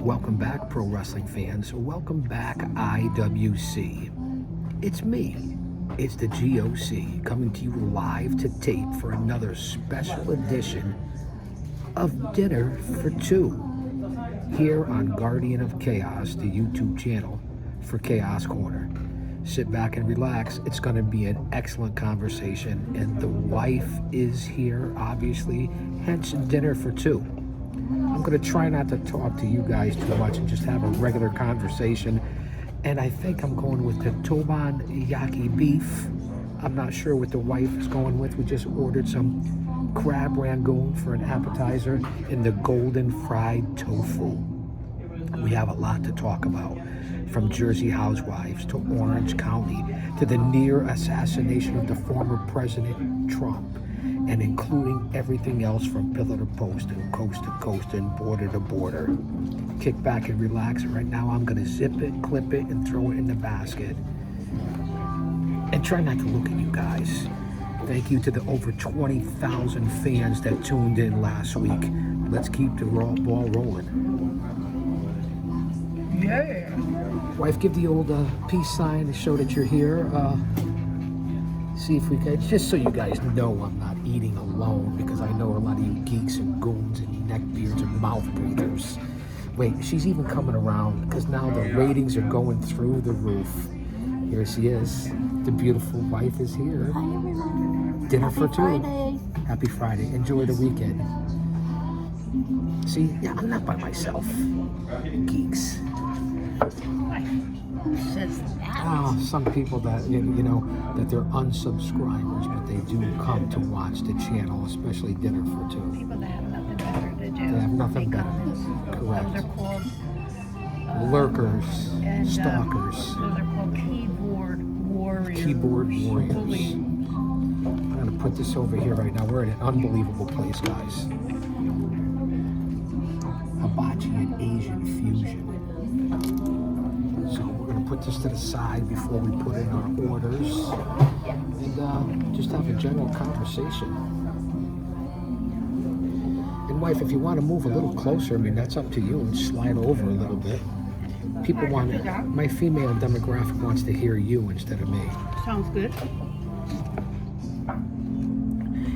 Welcome back, pro wrestling fans. Welcome back, IWC. It's me. It's the GOC coming to you live to tape for another special edition of Dinner for Two here on Guardian of Chaos, the YouTube channel for Chaos Corner. Sit back and relax. It's going to be an excellent conversation, and the wife is here, obviously, hence Dinner for Two. I'm going to try not to talk to you guys too much and just have a regular conversation. And I think I'm going with the teppanyaki beef. I'm not sure what the wife is going with. We just ordered some crab rangoon for an appetizer and the golden fried tofu. We have a lot to talk about, from Jersey Housewives to Orange County to the near assassination of the former President Trump, and including everything else from pillar to post and coast to coast and border to border. Kick back and relax. Right now I'm gonna zip it, clip it, and throw it in the basket. And try not to look at you guys. Thank you to the over 20,000 fans that tuned in last week. Let's keep the ball rolling. Yeah. Wife, give the old peace sign to show that you're here. See if we can, just so you guys know I'm not eating alone, because I know a lot of you geeks and goons and neckbeards and mouth breathers. Wait, she's even coming around, because now the ratings are going through the roof. Here she is. The beautiful wife is here. Hi everyone. Dinner Happy for two. Friday. Happy Friday. Enjoy the weekend. See, yeah, I'm not by myself. Geeks. Who says that? Oh, some people that, you know, that they're unsubscribers, but they do come to watch the channel, especially Dinner for Two. People that have nothing better to do. They have nothing They better. come. Correct. Those are called Lurkers, and, stalkers, those are called keyboard warriors. keyboard warriors. Holy- I'm gonna put this over here right now. We're in an unbelievable place, guys. Hibachi and Asian fusion. So we're gonna put this to the side before we put in our orders, and just have a general conversation. And wife, if you want to move a little closer, I mean, that's up to you, and slide over a little bit. People want it. My female demographic wants to hear you instead of me. Sounds good.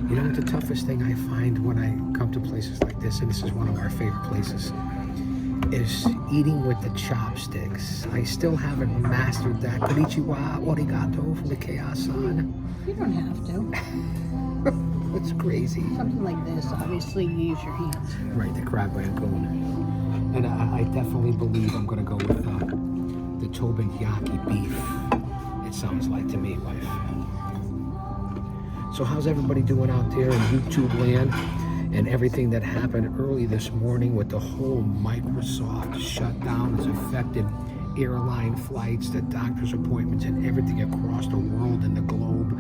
You know what the toughest thing I find when I come to places like this, and this is one of our favorite places, is eating with the chopsticks. I still haven't mastered that. Konnichiwa, arigato from the Chaos Sun. You don't have to. It's crazy. Something like this, obviously you use your hands. Right, the crab rangoon. And I definitely believe I'm going to go with the teppanyaki beef. It sounds like to me, wife. So how's everybody doing out there in YouTube land, and everything that happened early this morning with the whole Microsoft shutdown has affected airline flights, the doctor's appointments, and everything across the world and the globe?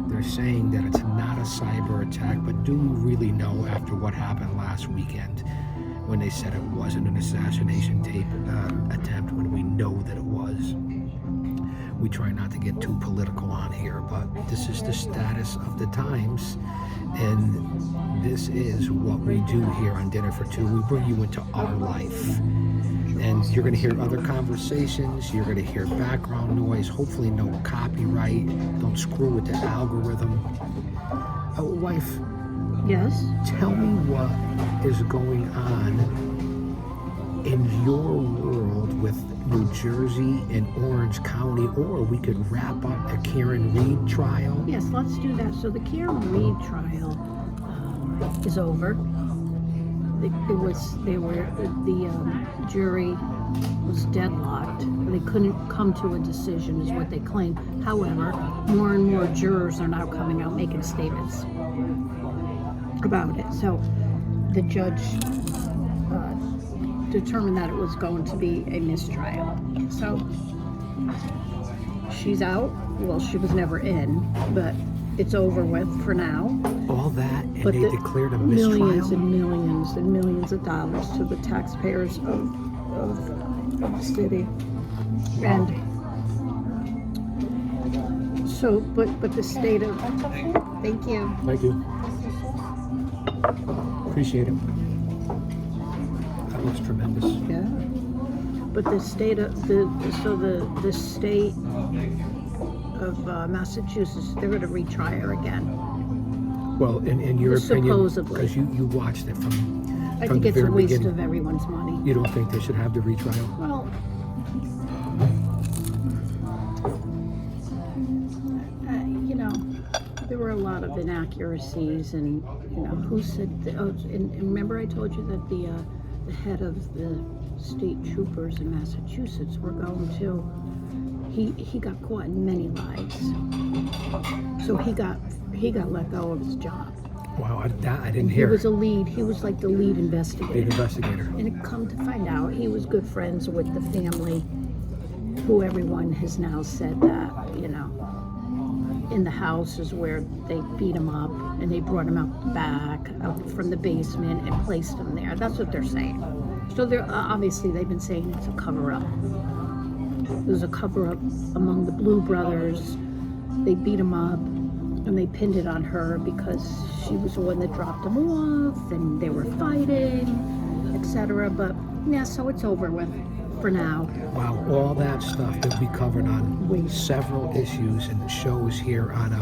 They're saying that it's not a cyber attack, but do we really know after what happened last weekend when they said it wasn't an assassination attempt, when we know that it was? We try not to get too political on here, but this is the status of the times, and this is what we do here on Dinner for Two. We bring you into our life, and you're going to hear other conversations, you're going to hear background noise, hopefully no copyright, don't screw with the algorithm. Wife, Yes? tell me what is going on in your world with New Jersey and Orange County, or we could wrap up the Karen Reed trial. Yes, let's do that. So the Karen Reed trial is over. The jury was deadlocked. They couldn't come to a decision, is what they claim. However, more and more jurors are now coming out making statements about it. So the judge determined that it was going to be a mistrial. So she's out. Well, she was never in, but it's over with for now. All that, and But they declared a mistrial? millions and millions and millions of dollars to the taxpayers of the city. And so, but the state of, thank you. Thank you. Appreciate it. looks tremendous. Yeah. But the state of the state of Massachusetts, they're going to retry her again. Well, in your opinion, Supposedly. because you watched it from I from think the it's a very waste beginning. of everyone's money. You don't think they should have the retrial? Well, you know, there were a lot of inaccuracies, and who said? And remember, I told you that the head of the state troopers in Massachusetts were going to. He got caught in many lies, so he got let go of his job. Wow, I didn't He hear. was a lead. He was like the lead investigator. Lead investigator. And it come to find out, he was good friends with the family, who everyone has now said that, in the house is where they beat him up, and they brought him out the back, out from the basement, and placed him there. That's what they're saying. So they're obviously they've been saying it's a cover-up. There's a cover-up among the Blue brothers. They beat him up, and they pinned it on her because she was the one that dropped him off, and they were fighting, etc. But yeah, so it's over with for now. Wow, all that stuff that we covered on Wait. several issues and shows here on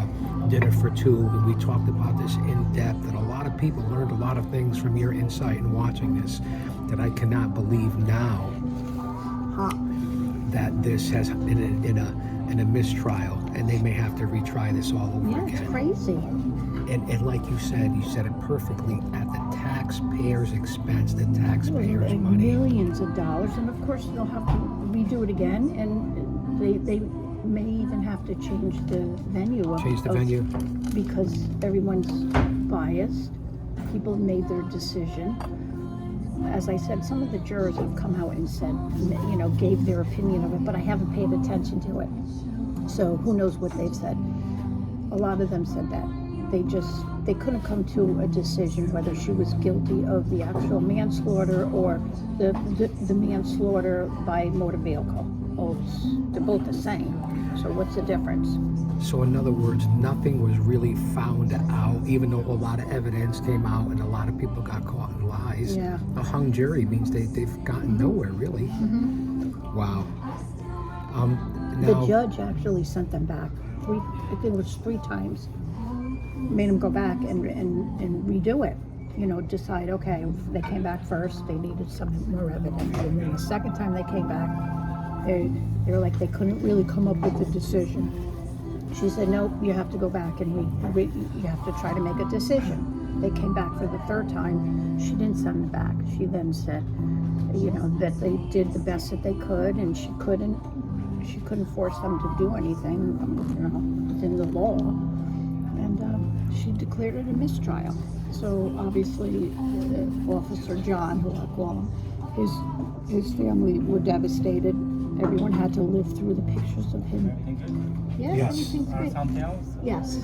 Dinner for Two, and we talked about this in depth, and a lot of people learned a lot of things from your insight in watching this that I cannot believe now that this has in a mistrial, and they may have to retry this all over Yeah, it's again. crazy. And like you said it perfectly, at the taxpayer's expense, the taxpayer's And money. millions of dollars, and of course they'll have to redo it again, and they may even have to change the venue Change the venue. because everyone's biased. People made their decision. As I said, some of the jurors have come out and said, gave their opinion of it, but I haven't paid attention to it. So who knows what they've said. A lot of them said that they couldn't come to a decision whether she was guilty of the actual manslaughter or the manslaughter by motor vehicle. Oh, they're both the same. So what's the difference? So in other words, nothing was really found out, even though a lot of evidence came out and a lot of people got caught in lies. Yeah. A hung jury means they've gotten nowhere, really. Wow. The Now, judge actually sent them back I think it was 3 times. Made them go back and redo it. Decide, okay, they came back first, they needed some more evidence. And then the second time they came back, they were like, they couldn't really come up with a decision. She said, nope, you have to go back and you have to try to make a decision. They came back for the 3rd time. She didn't send them back. She then said, that they did the best that they could, and she couldn't force them to do anything, within the law. And she declared it a mistrial. So obviously, Officer John, who I call him, his family were devastated. Everyone had to live through the pictures of him. Yeah, Yes. everything's good. Something else? Yes.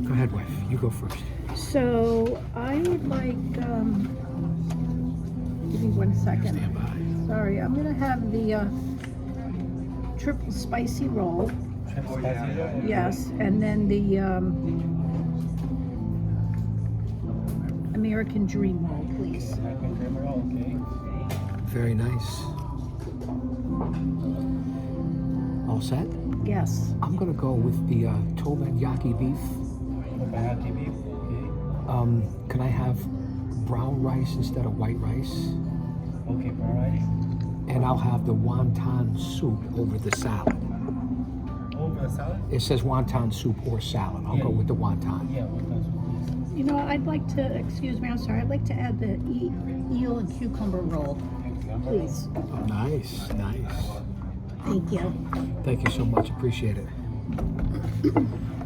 go ahead, wife. You go first. So I would like, give me 1 second. Stand by. Sorry, I'm gonna have the triple spicy roll. Triple spicy. Yes, and then the American Dream roll, please. American Dreamer, okay. Very nice. All set? Yes. I'm gonna go with the teppanyaki beef. Teppanyaki beef, okay. Can I have brown rice instead of white rice? Okay, brown rice. And I'll have the wonton soup over the salad. Over the salad? It says wonton soup or salad. I'll go with the wonton. Yeah, wonton soup, please. I'd like to, excuse me, I'm sorry, I'd like to add the eel and cucumber roll, please. Oh, nice, nice. Thank you. Thank you so much. Appreciate it.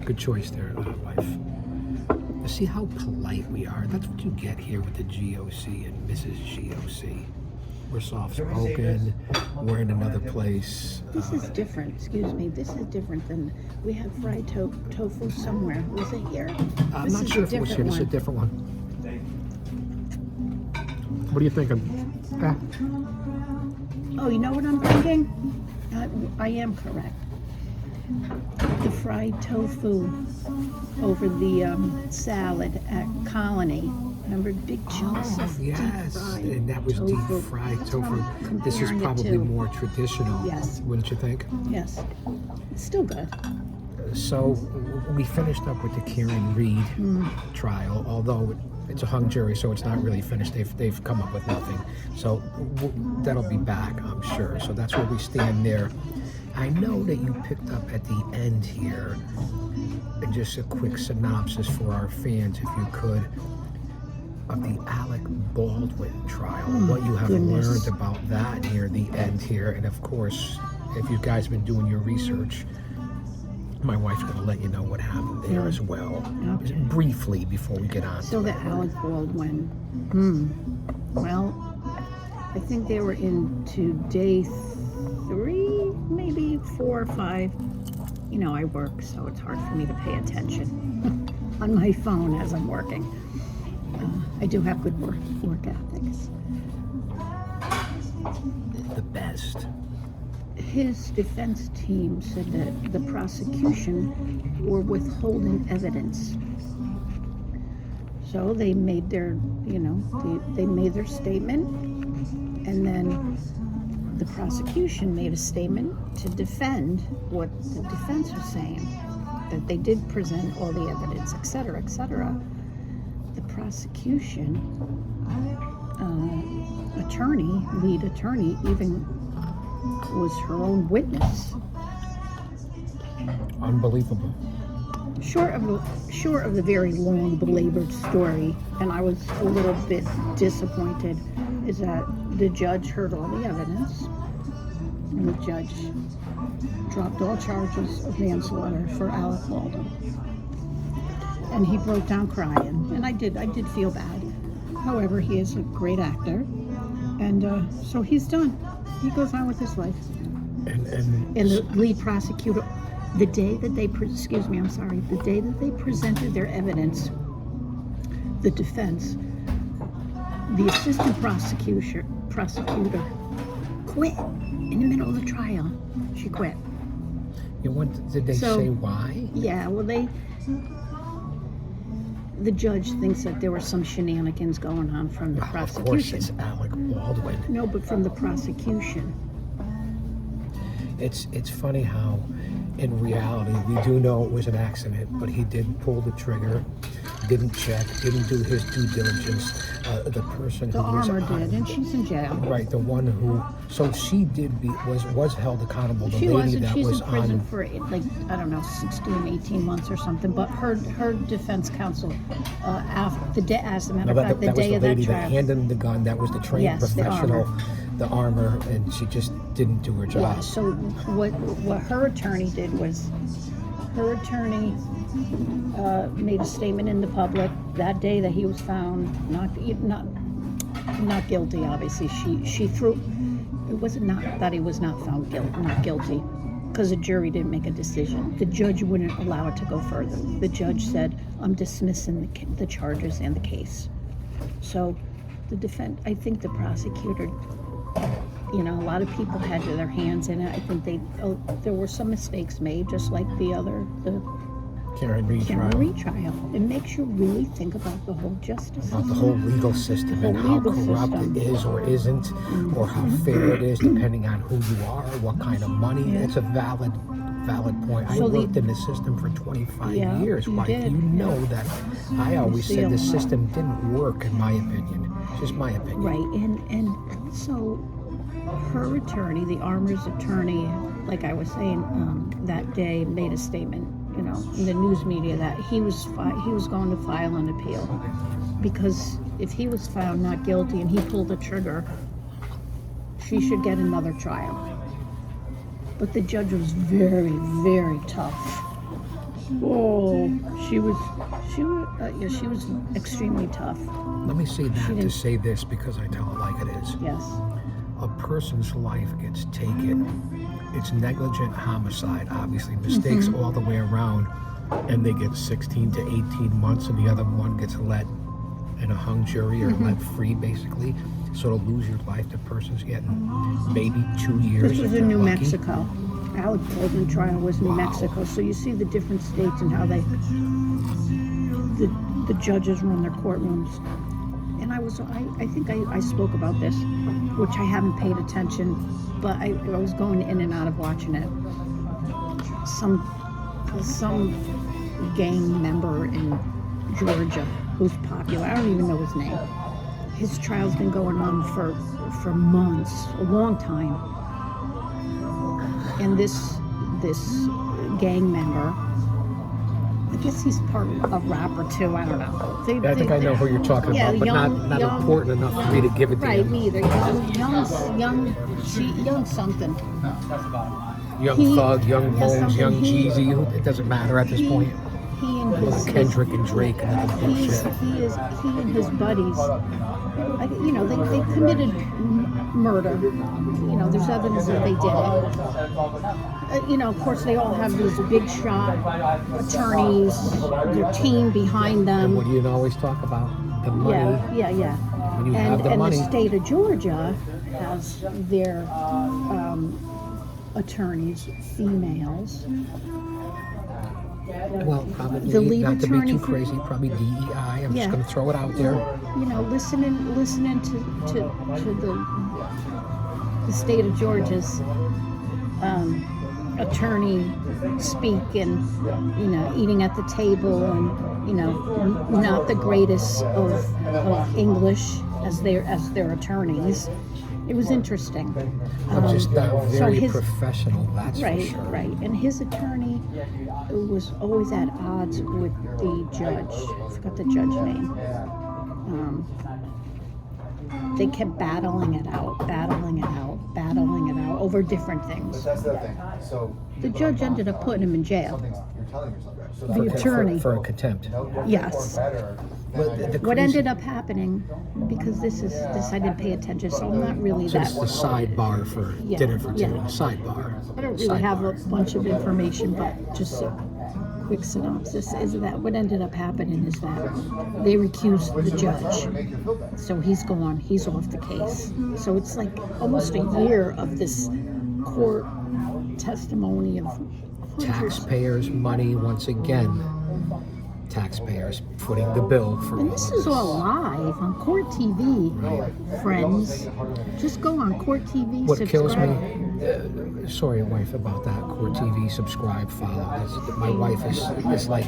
Good choice there, wife. See how polite we are? That's what you get here with the GOC and Mrs. GOC. We're soft-spoken. We're in another place. This is different, excuse me, this is different than, we have fried tofu somewhere. Was it here? I'm This not is sure a if it was here. This is a different one. different one. What are you thinking? Oh, you know what I'm thinking? I am correct. The fried tofu over the salad at Colony Remember the big chunks of yes, deep fried and that was tofu. deep fried That's what tofu. I'm This is comparing it probably to. more traditional, Yes. wouldn't you think? Yes, it's still good. So we finished up with the Karen Reed trial, although it's a hung jury, so it's not really finished. They've come up with nothing. So that'll be back, I'm sure. So that's where we stand there. I know that you picked up at the end here, and just a quick synopsis for our fans, if you could, of the Alec Baldwin trial, what you have goodness. learned about that near the end here, and of course, if you guys been doing your research, my wife's going to let you know what happened there as well, Okay. briefly before we get on. So the Alec Baldwin. Well, I think they were into day 3, maybe 4 or 5. You know, I work, so it's hard for me to pay attention on my phone as I'm working. I do have good work ethics. The best. His defense team said that the prosecution were withholding evidence. So they made their, they made their statement, and then the prosecution made a statement to defend what the defense was saying, that they did present all the evidence, et cetera, et cetera. The prosecution lead attorney, even was her own witness. Unbelievable. Short of the very long, belabored story, and I was a little bit disappointed, is that the judge heard all the evidence, and the judge dropped all charges of manslaughter for Alec Baldwin. And he broke down crying, and I did feel bad. However, he is a great actor, and so he's done. He goes on with his life. And And the lead prosecutor, the day that they presented their evidence, the defense, the assistant prosecutor quit in the middle of the trial. She quit. Did they So- say why? Yeah, well, the judge thinks that there were some shenanigans going on from the Of course, prosecution. it's Alec Baldwin. No, but from the prosecution. It's funny how, in reality, we do know it was an accident, but he did pull the trigger, didn't check, didn't do his due diligence. The person The who was armor did, and she's in jail. right, the one who, so she was held accountable. The She lady wasn't. that She's was in prison on. for 16, 18 months or something. But her defense counsel, as a matter No, of fact, the that was day the of that lady that trial. handed him the gun. That was the trained Yes, the professional, the armor, and she just didn't do her job. Yeah. So what her attorney did was, her attorney made a statement in the public that day that he was found not guilty. Obviously, she threw. It wasn't not that he was not found not guilty, because the jury didn't make a decision. The judge wouldn't allow it to go further. The judge said, "I'm dismissing the charges and the case." So, I think the prosecutor. A lot of people had their hands in it. I think there were some mistakes made, just like the Karen Reed Karen trial. Reed trial. It makes you really think about the whole justice About the system. whole legal system and The how legal corrupt system. it is or isn't, or how fair it is, depending on who you are, what kind of money. Yeah. It's a valid point. So I worked in the system for 25 Yeah, years. you Wife, did. you know that I always see said a the lot. system didn't work, in my opinion. It's just my opinion. Right, and so her attorney, the armor's attorney, like I was saying, that day made a statement, in the news media that he was going to file an appeal, because if he was found not guilty and he pulled the trigger, she should get another trial. But the judge was very, very tough. Oh, she was extremely tough. Let me say that to didn't- say this, because I tell it like it is. Yes. A person's life gets taken. It's negligent homicide, obviously, mistakes all the way around, and they get 16 to 18 months, and the other one gets let in a hung jury or let free, basically. So to lose your life, the person's getting maybe 2 years. This if was they're in New lucky. Mexico. Alec Baldwin trial was New Wow. Mexico. So you see the different states and how the judges run their courtrooms. and I think I spoke about this, which I haven't paid attention, but I was going in and out of watching it. Some gang member in Georgia who's popular. I don't even know his name. His trial's been going on for months, a long time. And this gang member, I guess he's part of a rapper too. I don't know. I think I know who you're talking about, but not important enough for me to give it to right, you. me either. Young something. Young Thug, Young Bones, Young Jeezy. It doesn't matter at this point. He and his Kendrick and Drake and all that he bullshit. and his buddies. They committed murder. There's evidence that they did it. Of course, they all have these big shot attorneys, their team behind them. What do you always talk about? The money. Yeah. When you have the money. The state of Georgia has their attorneys, females. Well, probably, The lead not to be attorney too for- crazy, probably DEI. I'm Yeah. just going to throw it out there. Listening to the state of Georgia's attorney speak, and eating at the table, and not the greatest of English as their attorneys. It was interesting. I'm just not very his- professional, that's for Right, sure. right. And his attorney was always at odds with the judge. I forgot the judge name. They kept battling it out over different things. That's the thing. So The judge ended up putting him in jail. you're telling yourself that. So The attorney. For a contempt. Yes. better. But the What crazy- ended up happening, because this I didn't pay attention, so I'm not really So that. this is the sidebar for Yeah, dinner for two. yeah. Sidebar. I don't really have a bunch of information, but just a quick synopsis is that what ended up happening is that they recused the judge. So he's gone, he's off the case. So it's like almost a year of this court testimony of hundreds. Taxpayers' money once again. Taxpayers footing the bill for And all this of is all live on Court TV, friends. Just go on Court TV. What kills me, subscribe. sorry wife about that, Court TV, subscribe, follow. My wife is like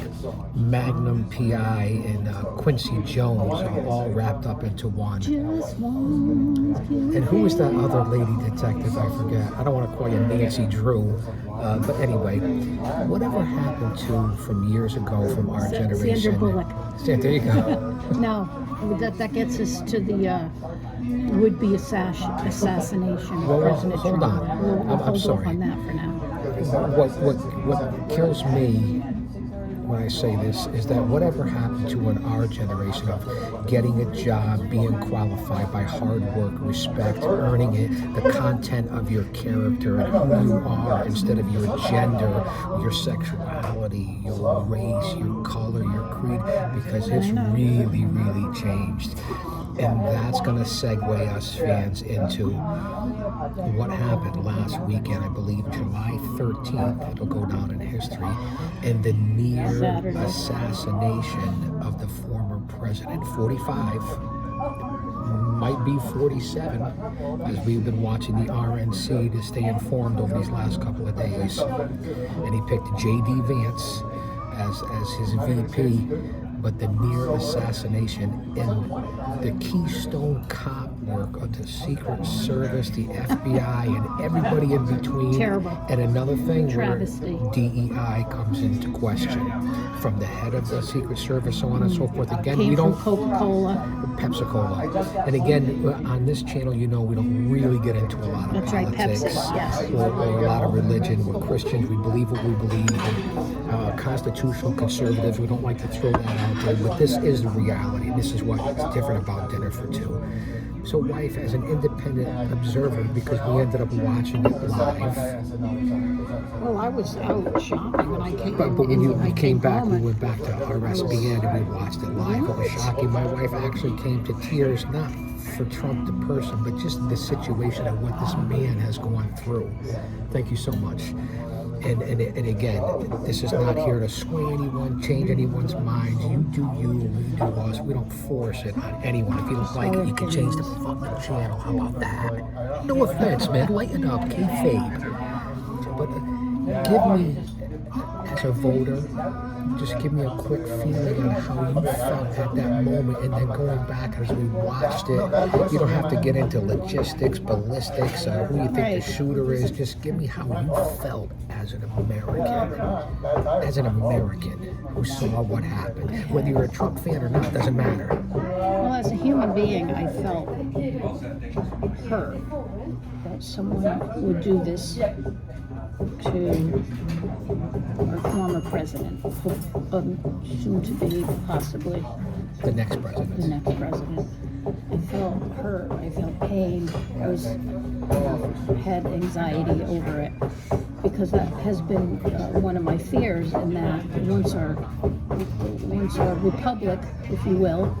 Magnum PI and Quincy Jones all wrapped up into one. Just one. And who was that other lady detective? I forget. I don't want to call you Nancy Drew. But anyway, whatever happened to from years ago from our generation? Sandra Bullock. There you go. No, that gets us to the would-be assassination of Well, President hold Trump. on. We'll I'm hold sorry. off on that for now. What kills me when I say this is that whatever happened to in our generation of getting a job, being qualified by hard work, respect, earning it, the content of your character and who you are instead of your gender, your sexuality, your race, your color, your creed, because it's really, really changed. And that's going to segue us fans into what happened last weekend, I believe July 13th, it'll go down in history, and the near Saturday. assassination of the former president, 45, might be 47, as we've been watching the RNC to stay informed over these last couple of days. And he picked J.D. Vance as his VP, but the near assassination and the Keystone Cop work of the Secret Service, the FBI, and everybody in between. Terrible. And another thing Travesty. where DEI comes into question, from the head of the Secret Service, so on and so forth. Again, Came we from don't. Coca-Cola. Pepsi-Cola. And again, on this channel, we don't really get into a lot of That's right, politics Pepsi, yes. or a lot of religion. We're Christians. We believe what we believe. And, constitutional conservatives. We don't like to throw that out there, but this is the reality. This is what's different about Dinner for Two. So, wife, as an independent observer, because we ended up watching it live, Well, I was out shopping when I came. but when I we came back, home we and- went back to RSBN and we watched it live. It was shocking. My wife actually came to tears, not for Trump the person, but just the situation and what this man has gone through. Thank you so much. And again, this is not here to sway anyone, change anyone's minds. You do you, we do us. We don't force it on anyone. If you don't like it, you can change the fucking channel. How about that? No offense, man. Lighten up, kayfabe. But give me, as a voter, just give me a quick feeling on how you felt at that moment, and then going back as we watched it. You don't have to get into logistics, ballistics, who you think the shooter is. Just give me how you felt as an American who saw what happened. Whether you're a Trump fan or not, doesn't matter. Well, as a human being, I felt hurt that someone would do this to our former president, soon to be possibly The next the president. next president. I felt hurt. I felt pain. Had anxiety over it because that has been one of my fears. In that once our republic, if you will,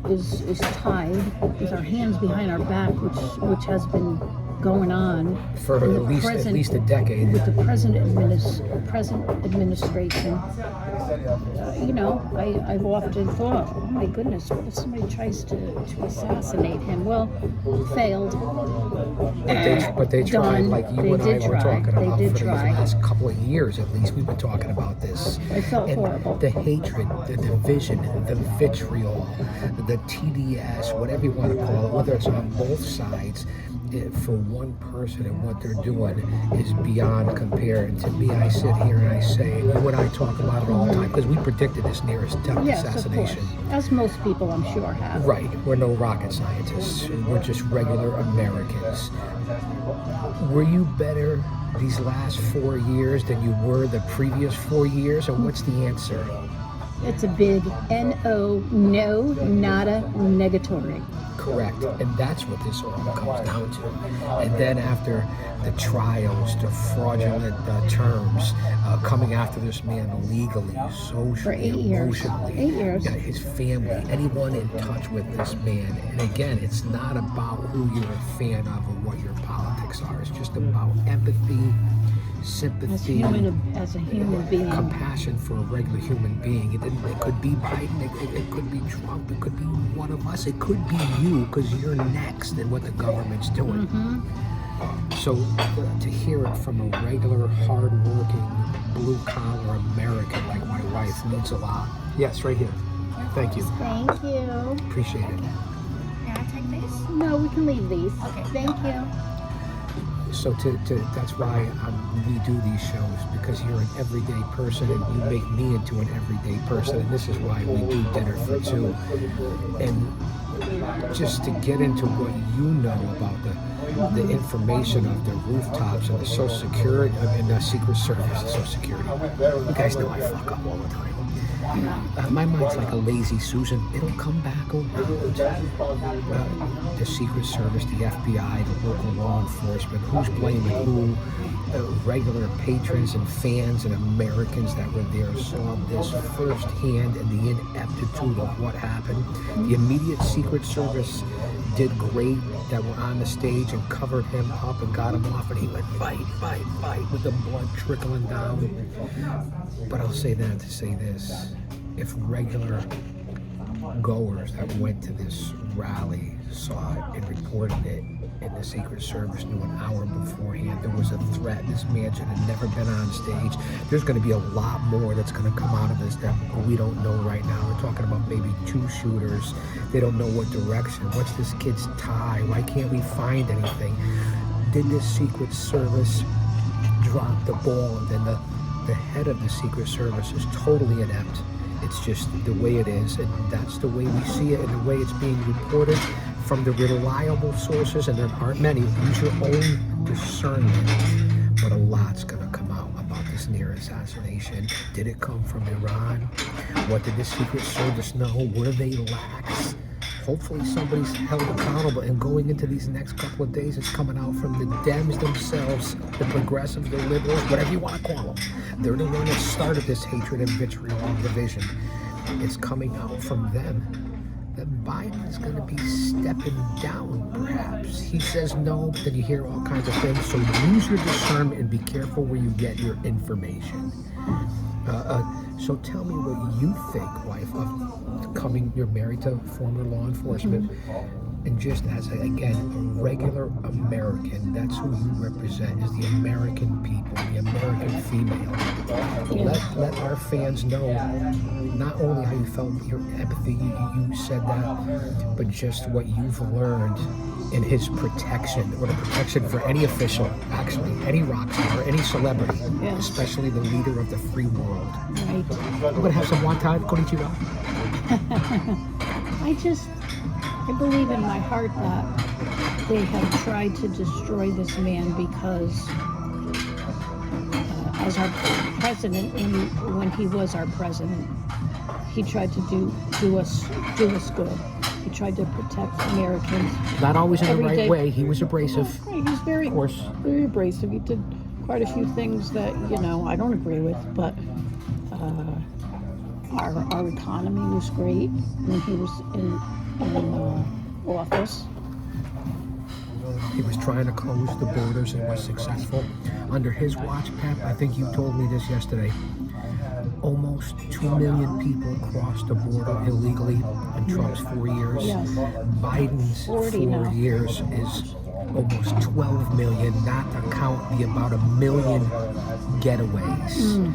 is tied with our hands behind our back, which has been going on For in at least a decade. with the present administration. I've often thought, oh my goodness, what if somebody tries to assassinate him? Well, failed. But they tried, Done. like you They and I did were try. talking They about did for the try. last couple of years at least. We've been talking about this. I felt And horrible. the hatred, the division, the vitriol, the TDS, whatever you want to call it, whether it's on both sides, for one person and what they're doing is beyond compare. And to me, I sit here and I say, you and I talk about it all the time because we predicted this nearest attempt Yes, of course. assassination. As most people, I'm sure, have. Right, we're no rocket scientists. We're just regular Americans. Were you better these last 4 years than you were the previous 4 years? Or what's the answer? It's a big no, nada, negatory. Correct. And that's what this all comes down to. And then after the trials, the fraudulent terms, coming after this man legally, socially, For 8 years. emotionally. 8 years. Yeah, his family, anyone in touch with this man. And again, it's not about who you're a fan of or what your politics are. It's just about empathy, sympathy, As a human being. compassion for a regular human being. It could be Biden, it could be Trump, it could be one of us, it could be you because you're next in what the government's doing. So to hear it from a regular, hard-working, blue-collar American like my wife means a lot. Yes, right here. Thank you. Thank you. Appreciate it. Can I take this? No, we can leave these. Okay. Thank you. So that's why we do these shows, because you're an everyday person and you make me into an everyday person, and this is why we do Dinner for Two. And just to get into what you know about the information of the rooftops and the Social Security and the Secret Service, Social Security. You guys know I fuck up all the time. My mind's like a lazy Susan. It'll come back around. The Secret Service, the FBI, the local law enforcement, who's blaming who? Regular patrons and fans and Americans that were there saw this firsthand and the ineptitude of what happened. The immediate Secret Service did great that were on the stage and covered him up and got him off, and he went fight with the blood trickling down. But I'll say that to say this: if regular goers that went to this rally saw it and reported it, and the Secret Service knew an hour beforehand there was a threat, this man should have never been on stage, there's going to be a lot more that's going to come out of this that we don't know right now. We're talking about maybe 2 shooters. They don't know what direction. What's this kid's tie? Why can't we find anything? Did the Secret Service drop the ball? And then the head of the Secret Service is totally inept. It's just the way it is, and that's the way we see it and the way it's being reported from the reliable sources, and there aren't many. Use your own discernment, but a lot's going to come out about this near assassination. Did it come from Iran? What did the Secret Service know? Were they lax? Hopefully somebody's held accountable, and going into these next couple of days, it's coming out from the Dems themselves, the progressives, the liberals, whatever you want to call them. They're the one that started this hatred and vitriol and division. It's coming out from them that Biden's going to be stepping down, perhaps. He says no, but then you hear all kinds of things. So use your discernment and be careful where you get your information. So tell me what you think, wife, of you're married to former law enforcement, and just as, again, a regular American, that's who you represent, is the American people, the American female. Let our fans know not only how you felt, your empathy, you said that, but just what you've learned in his protection, or the protection for any official, actually, any rock star, any celebrity, especially the leader of the free world. Right. I'm going to have some wonton, konnichiwa. I believe in my heart that they have tried to destroy this man because as our president, when he was our president, he tried to do us good. He tried to protect Americans. Not always in the Every right day. way. He was abrasive. Right, he's very, Of course. very abrasive. He did quite a few things that, I don't agree with, but our economy was great when he was in office. He was trying to close the borders and was successful. Under his watch, Pep, I think you told me this yesterday, almost 2 million people crossed the border illegally in Trump's 4 years. Yes. Biden's 40 4 now. years is almost 12 million, not to count the about 1 million getaways.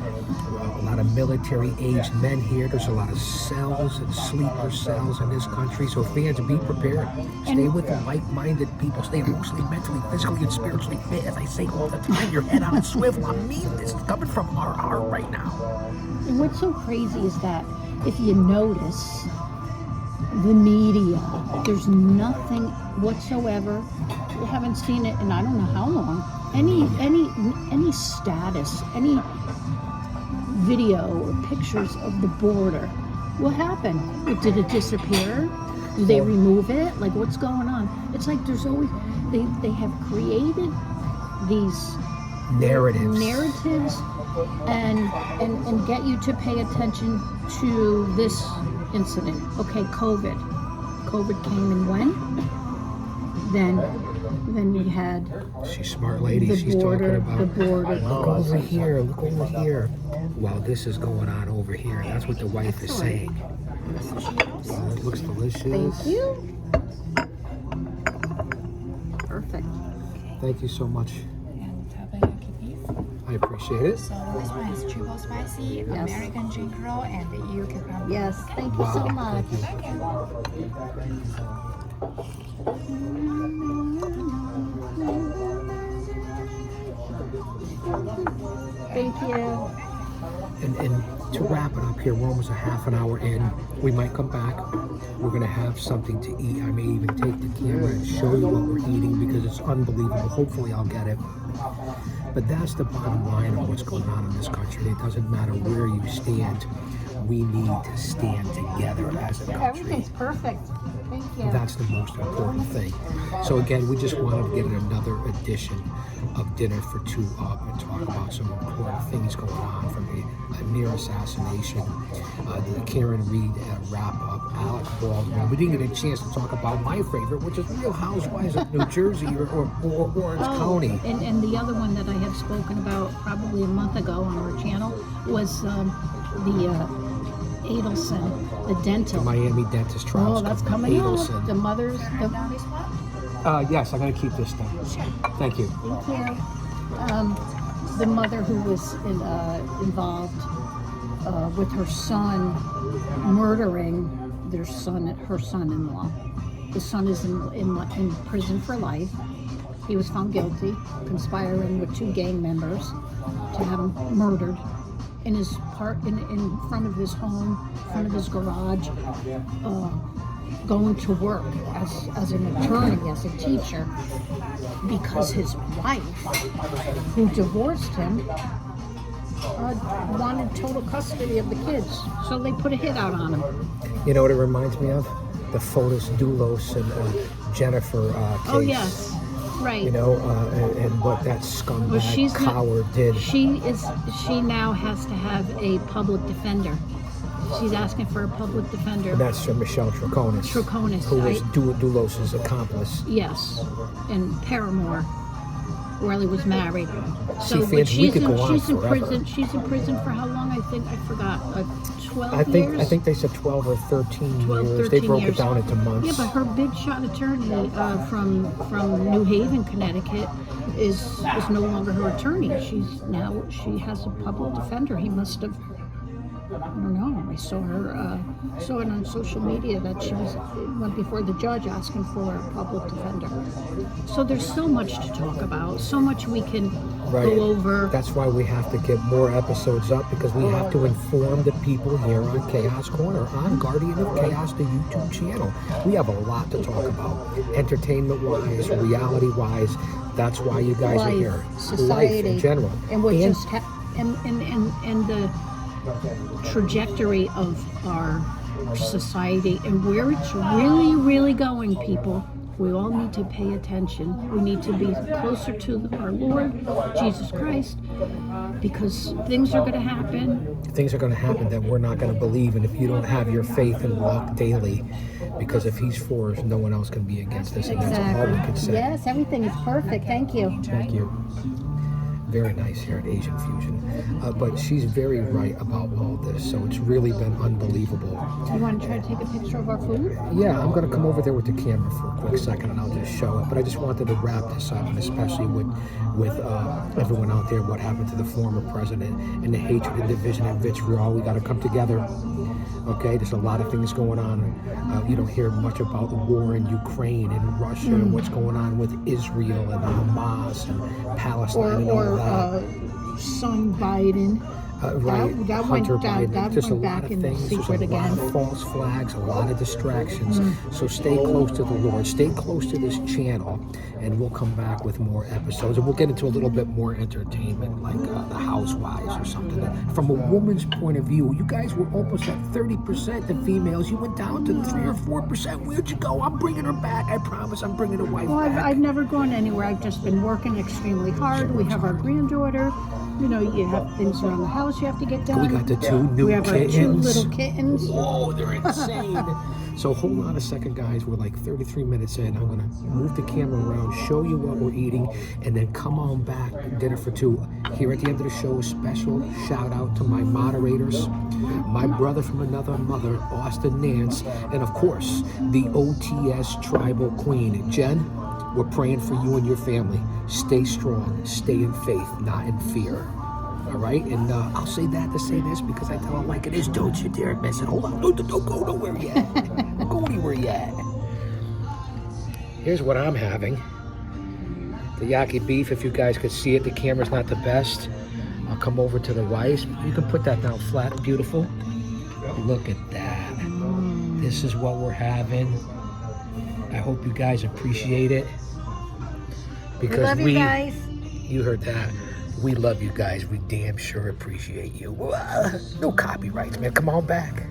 A lot of military-aged men here. There's a lot of cells and sleeper cells in this country. So fans, be prepared. Stay with like-minded people. Stay emotionally, mentally, physically, and spiritually fit. As I say all the time, your head on a swivel. I mean this. It's coming from our heart right now. And what's so crazy is that if you notice the media, there's nothing whatsoever. You haven't seen it in I don't know how long. Any status, any video or pictures of the border. What happened? Did it disappear? Do they remove it? Like, what's going on? It's like there's always they have created these Narratives. and get you to pay attention to this incident. Okay, COVID came and went. Then we had She's a smart lady. the She's border, talking about, the border. look over here, look over here. While this is going on over here. That's what the wife is saying. It looks delicious. Thank you. Perfect. Thank you so much. And takoyaki beef. I appreciate it. So this one is triple spicy, American ginger roll, and the eel cucumber. Yes, thank you so much. Thank you. Thank you. And to wrap it up here, we're almost a half an hour in. We might come back. We're going to have something to eat. I may even take the camera and show you what we're eating because it's unbelievable. Hopefully I'll get it. But that's the bottom line of what's going on in this country. It doesn't matter where you stand. We need to stand together as a country. Everything's perfect. Thank you. That's the most important thing. So again, we just wanted to get another edition of Dinner for Two Up and talk about some important things going on from the near assassination, the Karen Reed wrap-up, Alec Baldwin. We didn't get a chance to talk about my favorite, which is Real Housewives of New Jersey or Orange County. And the other one that I have spoken about probably a month ago on our channel was the Adelson, the dental. The Miami dentist trials. Oh, that's coming out. Adelson. The mother's. Now this one? Yes, I'm going to keep this thing. Thank you. Thank you. The mother who was involved with her son murdering her son-in-law. The son is in prison for life. He was found guilty, conspiring with 2 gang members to have him murdered in his in front of his home, in front of his garage. Going to work as an attorney, as a teacher, because his wife, who divorced him, wanted total custody of the kids. So they put a hit out on him. You know what it reminds me of? The Fotis Dulos and Jennifer case. Oh, yes. Right. You know, and what that scumbag coward did. She now has to have a public defender. She's asking for a public defender. And that's Michelle Troconis. Troconis, Who was I- Doulos' accomplice. Yes, and Paramore, where he was married. See, but fans, we she's could in, go on she's in forever. prison. She's in prison for how long? I think I forgot. Like 12 I think years. they said 12 or 13 12, years. They 13 broke years. it down into months. Yeah, but her big shot attorney from New Haven, Connecticut, is no longer her attorney. She has a public defender. He must have. I don't know. I saw her saw it on social media that she went before the judge asking for a public defender. So there's so much to talk about. So much we can Right. go over. That's why we have to get more episodes up, because we have to inform the people here on Chaos Corner, on Guardian of Chaos, the YouTube channel. We have a lot to talk about, entertainment-wise, reality-wise. That's why you guys are here. Society, Life in general. and what just and the trajectory of our society and where it's really, really going, people. We all need to pay attention. We need to be closer to our Lord Jesus Christ, because things are going to happen. Things are going to happen that we're not going to believe, and if you don't have your faith and walk daily, because if He's for us, no one else can be against us, and that's all we can say. Yes, everything is perfect. Thank you. Thank you. Very nice here at Asian Fusion. But she's very right about all this, so it's really been unbelievable. Do you want to try to take a picture of our food? Yeah, I'm going to come over there with the camera for a quick second and I'll just show it. But I just wanted to wrap this up, and especially with everyone out there, what happened to the former president and the hatred and division and vitriol. We got to come together. Okay, there's a lot of things going on. You don't hear much about the war in Ukraine and Russia and what's going on with Israel and Hamas and Palestine and all Or that. son Biden. Right, that Hunter went down- Biden. that Just a went lot back of in things. There's secret a lot again. of false flags, a lot of distractions. So stay close to the Lord. Stay close to this channel, and we'll come back with more episodes. And we'll get into a little bit more entertainment, like the Housewives or something. From a woman's point of view, you guys were almost at 30% the females. You went down to 3 or 4%. Where'd you go? I'm bringing her back. I promise. I'm bringing her wife Well, back. I've never gone anywhere. I've just been working extremely hard. We have our granddaughter. You know, you have things around the house you have to get done. We got the two new We have kittens. our 2 little kittens. Whoa, they're insane. So hold on a second, guys. We're like 33 minutes in. I'm going to move the camera around, show you what we're eating, and then come on back. Dinner for 2. Here at the end of the show, a special shout out to my moderators, my brother from another mother, Austin Nance, and of course, the OTS Tribal Queen, Jen. We're praying for you and your family. Stay strong, stay in faith, not in fear. All right? And I'll say that to say this because I tell it like it is. Don't you dare miss it. Hold on. Don't go nowhere yet. Don't go anywhere yet. Here's what I'm having. The yaki beef, if you guys could see it. The camera's not the best. I'll come over to the rice. You can put that down flat. Beautiful. Look at that. This is what we're having. I hope you guys appreciate it. Because love you guys. You heard that. We love you guys. We damn sure appreciate you. No copyrights, man. Come on back.